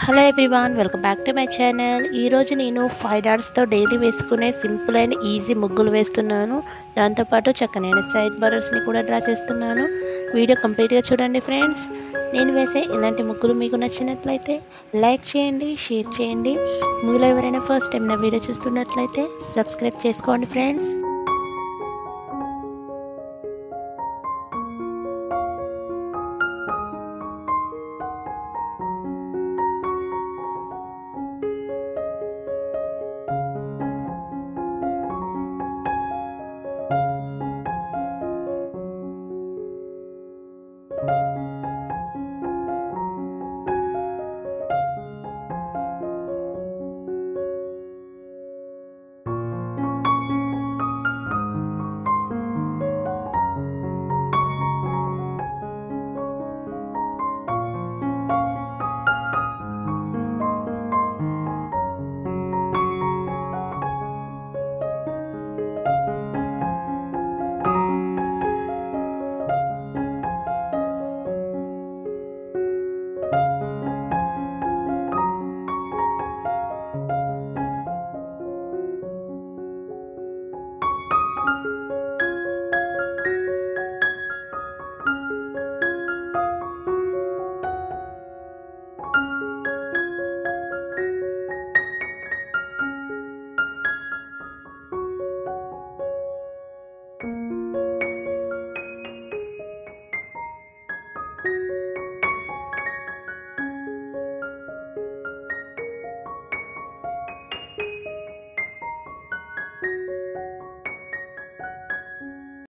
Hello everyone, welcome back to my channel. ఈరోజు నేను 5 డాట్స్తో daily వేసుకునే సింపుల్ అండ్ ఈజీ ముగ్గులు వేస్తున్నాను. దాంతోపాటు చక్కనైన సైడ్ బార్డర్స్ని కూడా డ్రా చేస్తున్నాను. వీడియో కంప్లీట్గా చూడండి ఫ్రెండ్స్. నేను వేసే ఇలాంటి ముగ్గులు మీకు నచ్చినట్లయితే లైక్ చేయండి, షేర్ చేయండి. మీలో ఎవరైనా ఫస్ట్ టైం నా వీడియో చూస్తున్నట్లయితే సబ్స్క్రైబ్ చేసుకోండి ఫ్రెండ్స్.